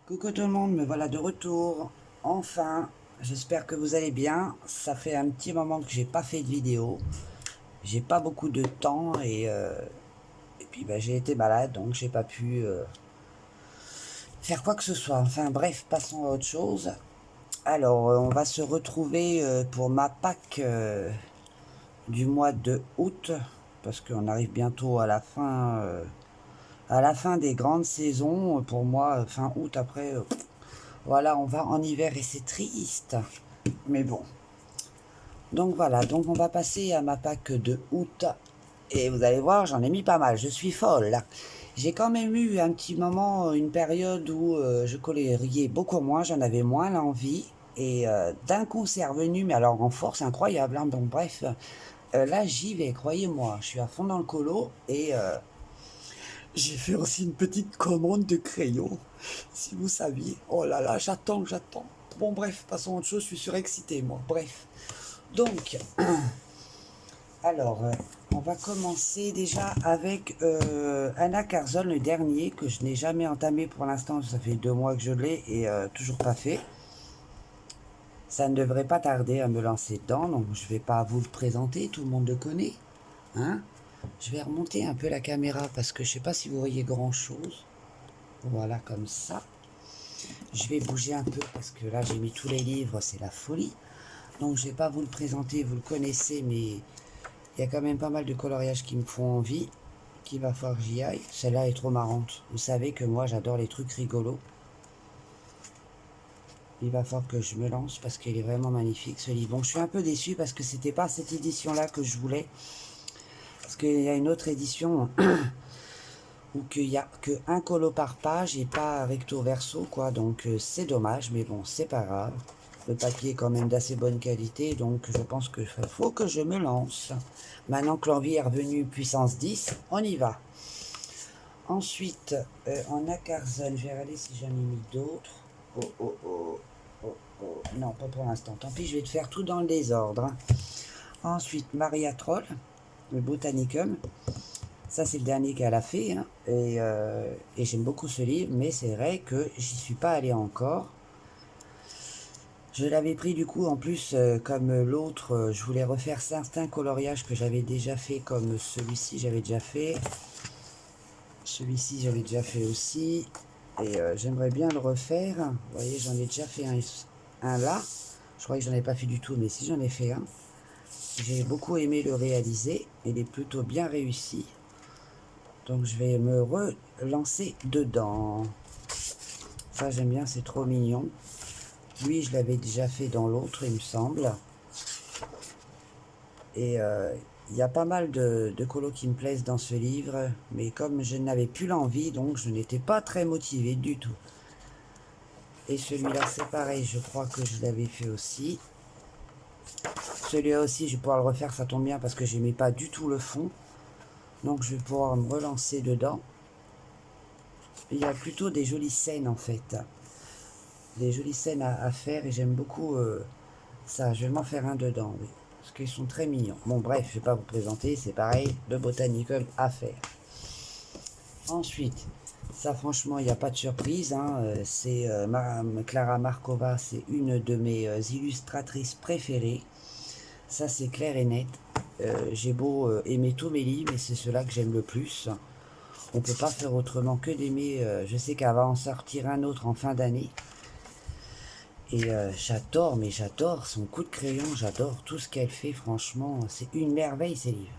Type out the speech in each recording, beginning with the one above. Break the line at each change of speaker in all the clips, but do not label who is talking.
Coucou tout le monde, me voilà de retour. Enfin, j'espère que vous allez bien. Ça fait un petit moment que j'ai pas fait de vidéo. J'ai pas beaucoup de temps et puis j'ai été malade donc j'ai pas pu faire quoi que ce soit. Enfin bref, passons à autre chose. Alors, on va se retrouver pour ma Pâques du mois de août parce qu'on arrive bientôt à la fin des grandes saisons. Pour moi, fin août après. Voilà, on va en hiver et c'est triste. Mais bon. Donc voilà, donc on va passer à ma Pâques de août. Et vous allez voir, j'en ai mis pas mal. Je suis folle là. J'ai quand même eu un petit moment, une période où je colériais beaucoup moins, j'en avais moins l'envie. Et d'un coup, c'est revenu, mais alors en force incroyable, hein. Donc bref, là j'y vais, croyez-moi. Je suis à fond dans le colo et j'ai fait aussi une petite commande de crayons. Si vous saviez. Oh là là, j'attends. Bon bref, passons à autre chose, je suis surexcité moi. Bref. Donc, alors, on va commencer déjà avec Anna Carzon, le dernier, que je n'ai jamais entamé pour l'instant. Ça fait 2 mois que je l'ai et toujours pas fait. Ça ne devrait pas tarder à me lancer dedans, donc je ne vais pas vous le présenter, tout le monde le connaît. Hein. Je vais remonter un peu la caméra parce que je ne sais pas si vous voyez grand chose. Voilà, comme ça. Je vais bouger un peu parce que là j'ai mis tous les livres, c'est la folie. Donc je ne vais pas vous le présenter, vous le connaissez, mais il y a quand même pas mal de coloriages qui me font envie, qu'il va falloir que j'y aille. Celle-là est trop marrante. Vous savez que moi j'adore les trucs rigolos. Il va falloir que je me lance parce qu'il est vraiment magnifique ce livre. Bon, je suis un peu déçu parce que c'était pas cette édition-là que je voulais. Parce qu'il y a une autre édition où il n'y a qu'un colo par page et pas recto verso, quoi. Donc c'est dommage, mais bon, c'est pas grave. Le papier est quand même d'assez bonne qualité, donc je pense qu'il faut que je me lance. Maintenant que l'envie est revenue puissance 10, on y va. Ensuite, en Acarzon, je vais regarder si j'en ai mis d'autres. Oh, oh, oh, oh, oh. Non, pas pour l'instant. Tant pis, je vais te faire tout dans le désordre. Ensuite, Maria Troll, le Botanicum. Ça, c'est le dernier qu'elle a fait. Hein. Et j'aime beaucoup ce livre, mais c'est vrai que j'y suis pas allé encore. Je l'avais pris du coup, en plus, comme l'autre, je voulais refaire certains coloriages que j'avais déjà fait, comme celui-ci, j'avais déjà fait. Celui-ci, j'avais déjà fait aussi. Et j'aimerais bien le refaire. Vous voyez, j'en ai déjà fait un là. Je crois que j'en ai pas fait du tout, mais si j'en ai fait un. J'ai beaucoup aimé le réaliser. Il est plutôt bien réussi. Donc je vais me relancer dedans. Ça, j'aime bien, c'est trop mignon. Lui, je l'avais déjà fait dans l'autre, il me semble. Et il y a pas mal de colos qui me plaisent dans ce livre, mais comme je n'avais plus l'envie, donc je n'étais pas très motivée du tout. Et celui-là, c'est pareil, je crois que je l'avais fait aussi. Celui-là aussi, je vais pouvoir le refaire, ça tombe bien parce que j'aimais pas du tout le fond. Donc je vais pouvoir me relancer dedans. Il y a plutôt des jolies scènes en fait. Des jolies scènes à faire et j'aime beaucoup ça. Je vais m'en faire un dedans, oui. Parce qu'ils sont très mignons. Bon bref, je vais pas vous présenter, c'est pareil, le Botanicum à faire. Ensuite, ça franchement, il n'y a pas de surprise. Hein. C'est Clara Markova, c'est une de mes illustratrices préférées. Ça, c'est clair et net. J'ai beau aimer tous mes livres, mais c'est ceux-là que j'aime le plus. On ne peut pas faire autrement que d'aimer. Je sais qu'elle va en sortir un autre en fin d'année. Et j'adore, mais j'adore son coup de crayon, j'adore tout ce qu'elle fait, franchement. C'est une merveille, ces livres.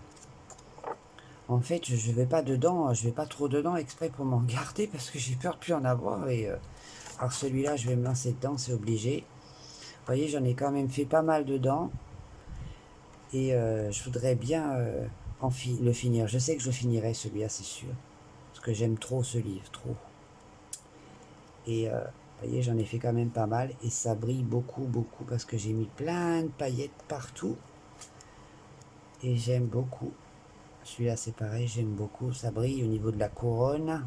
En fait, je vais pas dedans, je vais pas trop dedans exprès pour m'en garder parce que j'ai peur de plus en avoir. Et alors celui-là, je vais me lancer dedans, c'est obligé. Vous voyez, j'en ai quand même fait pas mal dedans. Et je voudrais bien le finir. Je sais que je le finirai celui-là, c'est sûr. Parce que j'aime trop ce livre, trop. Et vous voyez, j'en ai fait quand même pas mal. Et ça brille beaucoup, beaucoup. Parce que j'ai mis plein de paillettes partout. Et j'aime beaucoup. Celui-là, c'est pareil, j'aime beaucoup. Ça brille au niveau de la couronne.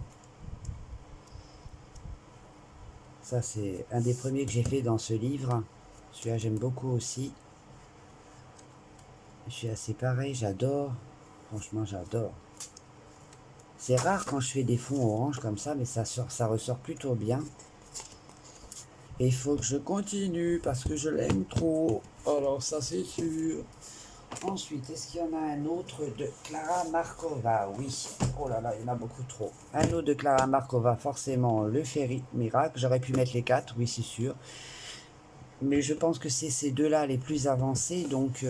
Ça, c'est un des premiers que j'ai fait dans ce livre. Celui-là, j'aime beaucoup aussi. Je suis assez pareil, j'adore. Franchement, j'adore. C'est rare quand je fais des fonds orange comme ça, mais ça ressort plutôt bien. Et il faut que je continue parce que je l'aime trop. Alors ça c'est sûr. Ensuite, est-ce qu'il y en a un autre de Clara Markova? Oui. Oh là là, il y en a beaucoup trop. Un autre de Clara Markova, forcément, le Fairy Miracle. J'aurais pu mettre les 4, oui c'est sûr. Mais je pense que c'est ces deux-là les plus avancés. Donc,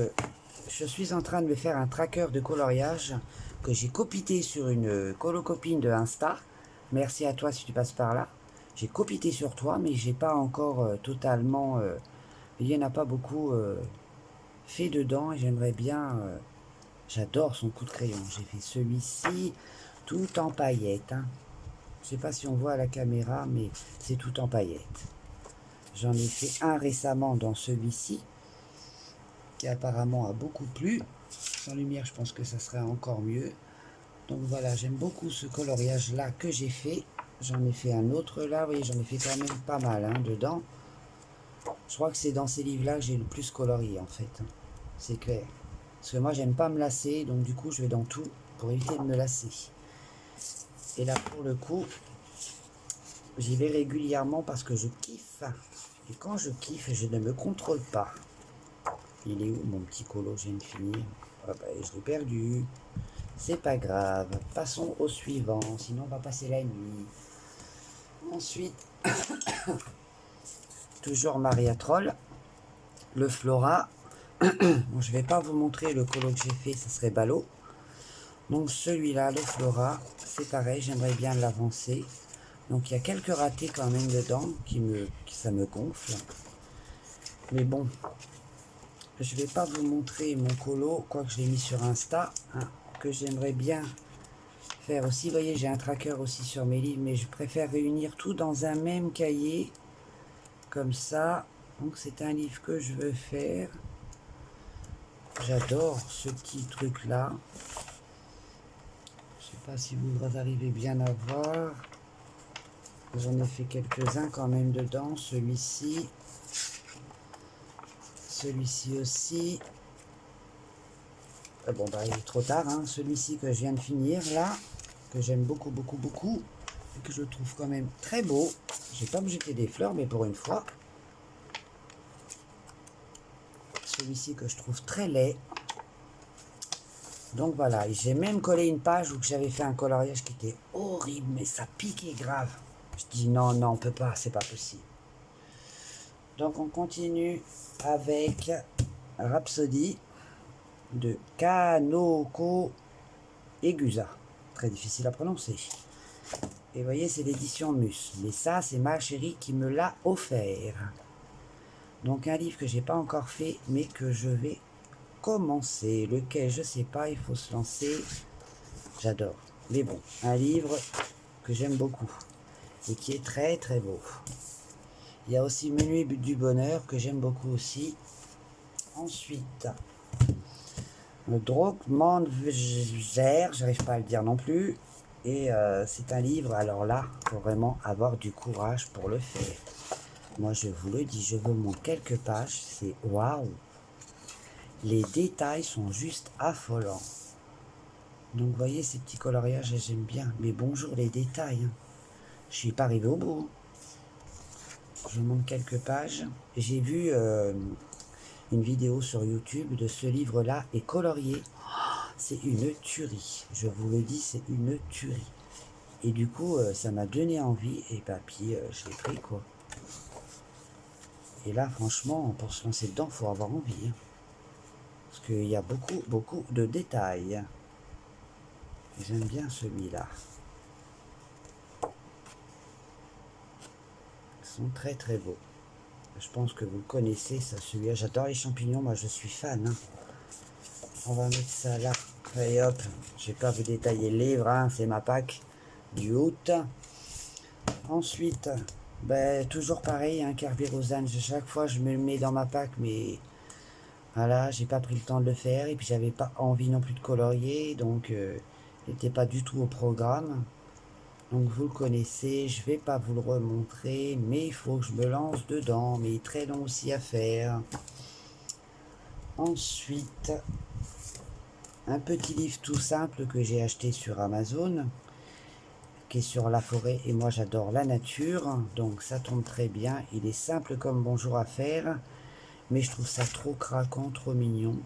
je suis en train de me faire un tracker de coloriage que j'ai copité sur une colocopine de Insta. Merci à toi si tu passes par là. J'ai copité sur toi, mais j'ai pas encore totalement... il n'y en a pas beaucoup fait dedans et j'aimerais bien... j'adore son coup de crayon. J'ai fait celui-ci tout en paillettes. Hein. Je sais pas si on voit à la caméra, mais c'est tout en paillettes. J'en ai fait un récemment dans celui-ci, qui apparemment a beaucoup plu. Sans lumière, je pense que ça serait encore mieux. Donc voilà, j'aime beaucoup ce coloriage-là que j'ai fait. J'en ai fait un autre là, vous voyez, j'en ai fait quand même pas mal hein, dedans. Je crois que c'est dans ces livres-là que j'ai le plus colorié en fait. Hein. C'est clair. Parce que moi, j'aime pas me lasser, donc du coup, je vais dans tout pour éviter de me lasser. Et là, pour le coup, j'y vais régulièrement parce que je kiffe. Et quand je kiffe, je ne me contrôle pas. Il est où mon petit colo? Je viens de finir. Ah bah, je l'ai perdu. C'est pas grave. Passons au suivant. Sinon, on va passer la nuit. Ensuite, toujours Maria Troll. Le Flora. Bon, je vais pas vous montrer le colo que j'ai fait. Ça serait ballot. Donc celui-là, le Flora, c'est pareil. J'aimerais bien l'avancer. Donc il y a quelques ratés quand même dedans. Ça me gonfle. Mais bon. Je vais pas vous montrer mon colo, quoique je l'ai mis sur Insta, hein, que j'aimerais bien faire aussi. Vous voyez, j'ai un tracker aussi sur mes livres, mais je préfère réunir tout dans un même cahier, comme ça. Donc c'est un livre que je veux faire. J'adore ce petit truc-là. Je sais pas si vous arrivez bien à voir. J'en ai fait quelques-uns quand même dedans. Celui-ci. Celui-ci aussi. Bon bah il est trop tard, hein. Celui-ci que je viens de finir là, que j'aime beaucoup, beaucoup, beaucoup, et que je trouve quand même très beau. J'ai pas me jeter des fleurs, mais pour une fois. Celui-ci que je trouve très laid. Donc voilà, j'ai même collé une page où j'avais fait un coloriage qui était horrible, mais ça piquait grave. Je dis non, non, on peut pas, c'est pas possible. Donc on continue avec Rhapsody de Kanoko Egusa. Très difficile à prononcer. Et vous voyez, c'est l'édition Mus. Mais ça, c'est ma chérie qui me l'a offert. Donc un livre que j'ai pas encore fait, mais que je vais commencer. Lequel, je sais pas, il faut se lancer. J'adore. Mais bon, un livre que j'aime beaucoup. Et qui est très très beau. Il y a aussi Menu du Bonheur, que j'aime beaucoup aussi. Ensuite, le Drogmanvger, j'arrive pas à le dire non plus. Et c'est un livre, alors là, il faut vraiment avoir du courage pour le faire. Moi, je vous le dis, je vous montre quelques pages, c'est waouh. Les détails sont juste affolants. Donc, vous voyez, ces petits coloriages, j'aime bien. Mais bonjour les détails. Hein. Je suis pas arrivé au bout. Je vous montre quelques pages. J'ai vu une vidéo sur YouTube de ce livre-là et colorié. C'est une tuerie. Je vous le dis, c'est une tuerie. Et du coup, ça m'a donné envie. Et bah, puis, je l'ai pris, quoi. Et là, franchement, pour se lancer dedans, il faut avoir envie. Hein. Parce qu'il y a beaucoup, beaucoup de détails. J'aime bien celui-là. Ils sont très, très beaux. Je pense que vous le connaissez, ça, celui-là. J'adore les champignons, moi, je suis fan. Hein. On va mettre ça là. Et hop, je vais pas vous détailler le livre, hein, c'est ma pack du août. Ensuite, ben, toujours pareil, hein, Kerberosan, chaque fois je me le mets dans ma pack, mais voilà, j'ai pas pris le temps de le faire, et puis j'avais pas envie non plus de colorier, donc il n'était pas du tout au programme. Donc vous le connaissez, je vais pas vous le remontrer, mais il faut que je me lance dedans, mais il est très long aussi à faire. Ensuite, un petit livre tout simple que j'ai acheté sur Amazon, qui est sur la forêt et moi j'adore la nature, donc ça tombe très bien. Il est simple comme bonjour à faire, mais je trouve ça trop craquant, trop mignon.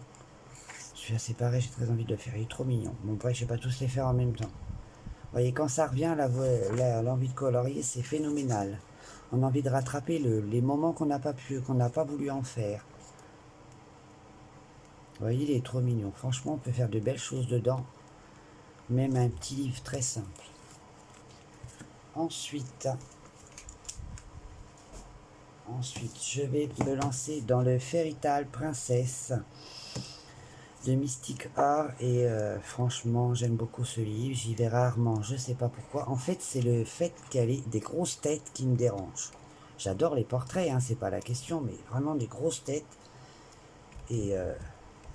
Celui-là c'est pareil, j'ai très envie de le faire, il est trop mignon. Bon bref, je vais pas tous les faire en même temps. Vous voyez, quand ça revient, l'envie de colorier, c'est phénoménal. On a envie de rattraper les moments qu'on n'a pas pu, qu'on n'a pas voulu en faire. Vous voyez, il est trop mignon. Franchement, on peut faire de belles choses dedans. Même un petit livre très simple. Ensuite, je vais me lancer dans le Fairy Tale Princesse de Mystic Art. Et franchement, j'aime beaucoup ce livre. J'y vais rarement, je sais pas pourquoi. En fait, c'est le fait qu'elle ait des grosses têtes qui me dérange. J'adore les portraits, hein, c'est pas la question, mais vraiment des grosses têtes. Et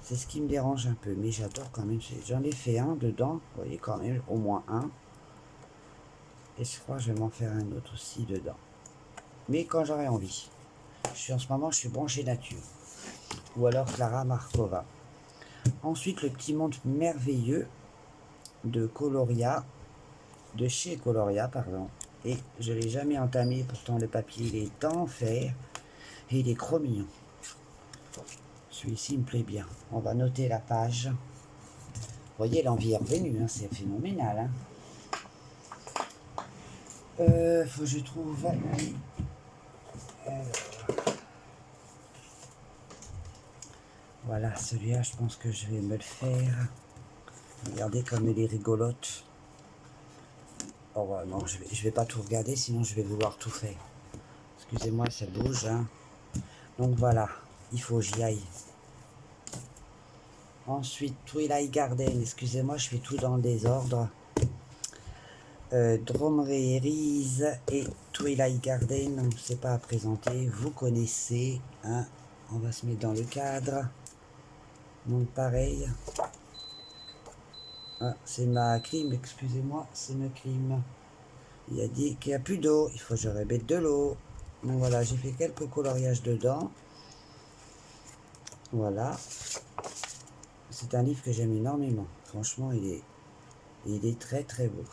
c'est ce qui me dérange un peu, mais j'adore quand même. J'en ai fait un dedans, vous voyez quand même, au moins un. Et je crois que je vais m'en faire un autre aussi dedans. Mais quand j'aurai envie. En ce moment, je suis branché nature. Ou alors Clara Markova. Ensuite, le petit monde merveilleux de Coloria, de chez Coloria, pardon. Et je ne l'ai jamais entamé, pourtant le papier il est d'enfer. Et il est trop mignon. Celui-ci me plaît bien. On va noter la page. Vous voyez, l'envie est revenue, hein, c'est phénoménal. Hein. Faut que je trouve... Voilà, celui-là, je pense que je vais me le faire. Regardez comme elle est rigolote. Oh non, je vais pas tout regarder, sinon je vais vouloir tout faire. Excusez-moi, ça bouge. Hein. Donc voilà, il faut que j'y aille. Ensuite, Twilight Garden. Excusez-moi, je fais tout dans le désordre. Dromreeries et Twilight Garden. On ne sait pas à présenter. Vous connaissez. Hein. On va se mettre dans le cadre. Donc pareil. Ah, c'est ma clim, excusez-moi, c'est ma clim. Il a dit qu'il n'y a plus d'eau, il faut que je remette de l'eau. Donc voilà, j'ai fait quelques coloriages dedans. Voilà. C'est un livre que j'aime énormément. Franchement, il est très très beau.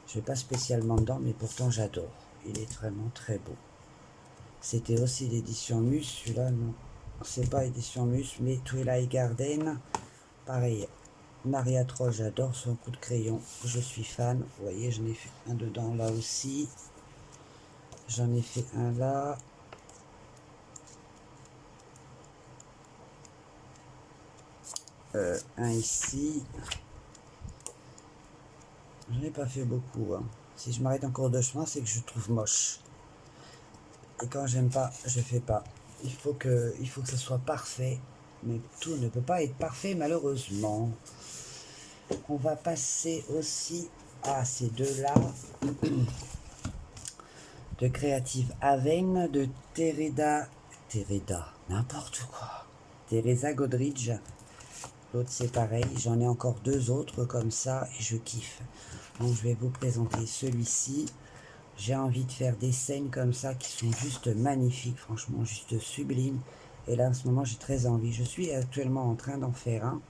Je ne vais pas spécialement dedans, mais pourtant j'adore. Il est vraiment très beau. C'était aussi l'édition Mus, celui-là, non. C'est pas édition Mus, mais Twilight Garden. Pareil. Maria Troll, j'adore son coup de crayon, je suis fan. Vous voyez, j'en ai fait un dedans là aussi. J'en ai fait un là. Un ici. Je n'ai pas fait beaucoup. Hein. Si je m'arrête en cours de chemin, c'est que je trouve moche. Et quand j'aime pas, je fais pas. Il faut que ce soit parfait. Mais tout ne peut pas être parfait, malheureusement. On va passer aussi à ces deux-là. De Creative Haven, de Teresa, n'importe quoi. Teresa Godridge. L'autre c'est pareil, j'en ai encore deux autres comme ça et je kiffe. Donc je vais vous présenter celui-ci. J'ai envie de faire des scènes comme ça qui sont juste magnifiques, franchement juste sublimes. Et là en ce moment j'ai très envie. Je suis actuellement en train d'en faire un.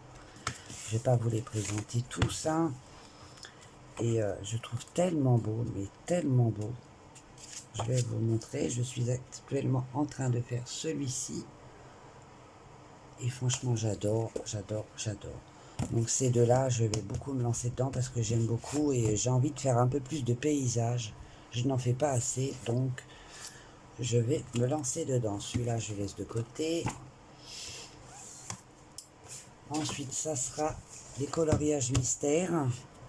Je vais pas vous les présenter tous. Hein. Et je trouve tellement beau, mais tellement beau. Je vais vous montrer, je suis actuellement en train de faire celui-ci. Et franchement, j'adore, j'adore, j'adore. Donc ces deux-là, je vais beaucoup me lancer dedans parce que j'aime beaucoup et j'ai envie de faire un peu plus de paysages. Je n'en fais pas assez, donc je vais me lancer dedans. Celui-là, je laisse de côté. Ensuite, ça sera les coloriages mystères.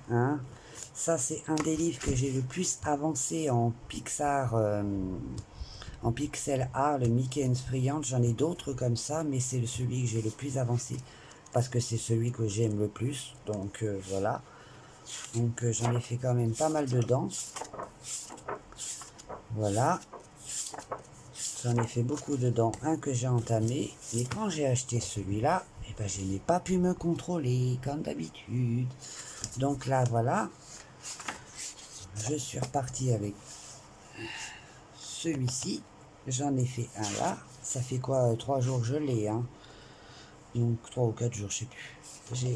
Hein. Ça, c'est un des livres que j'ai le plus avancé en Pixar... en pixel art, le Mickey and Friant, j'en ai d'autres comme ça, mais c'est celui que j'ai le plus avancé parce que c'est celui que j'aime le plus. Donc voilà. Donc j'en ai fait quand même pas mal dedans. Voilà. J'en ai fait beaucoup dedans. Un que j'ai entamé. Et quand j'ai acheté celui-là, eh ben, je n'ai pas pu me contrôler comme d'habitude. Donc là, voilà. Je suis reparti avec celui-ci. J'en ai fait un là. Ça fait quoi 3 jours que je l'ai. Hein. Donc 3 ou 4 jours, je sais plus.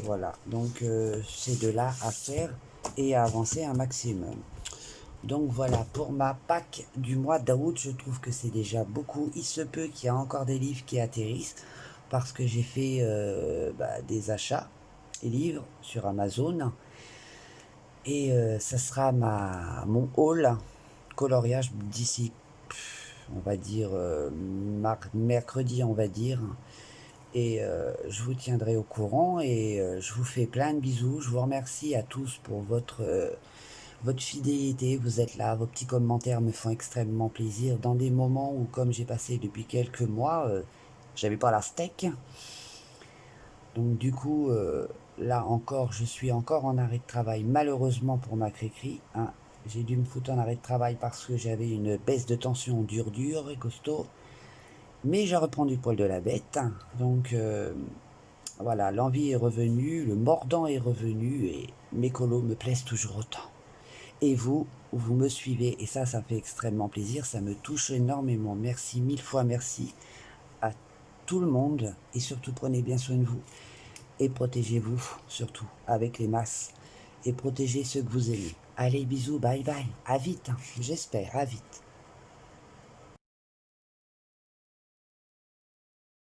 Voilà. Donc ces deux-là à faire. et à avancer un maximum. Donc voilà, pour ma Pâques du mois d'août, je trouve que c'est déjà beaucoup. Il se peut qu'il y ait encore des livres qui atterrissent parce que j'ai fait des achats et livres sur Amazon. Et ça sera mon haul coloriage d'ici, on va dire, mercredi, on va dire. Et je vous tiendrai au courant et je vous fais plein de bisous. Je vous remercie à tous pour votre fidélité. Vous êtes là, vos petits commentaires me font extrêmement plaisir. Dans des moments où, comme j'ai passé depuis quelques mois, j'avais pas la steak. Donc du coup, là encore, je suis encore en arrêt de travail, malheureusement pour ma Cricri. Hein. J'ai dû me foutre en arrêt de travail parce que j'avais une baisse de tension dure et costaud. Mais je reprends du poil de la bête. Donc voilà, l'envie est revenue, le mordant est revenu et mes colos me plaisent toujours autant. Et vous me suivez et ça fait extrêmement plaisir, ça me touche énormément. Merci, mille fois merci à tout le monde et surtout prenez bien soin de vous. Et protégez-vous, surtout, avec les masses. Et protégez ceux que vous aimez. Allez, bisous, bye bye. À vite, j'espère, à vite.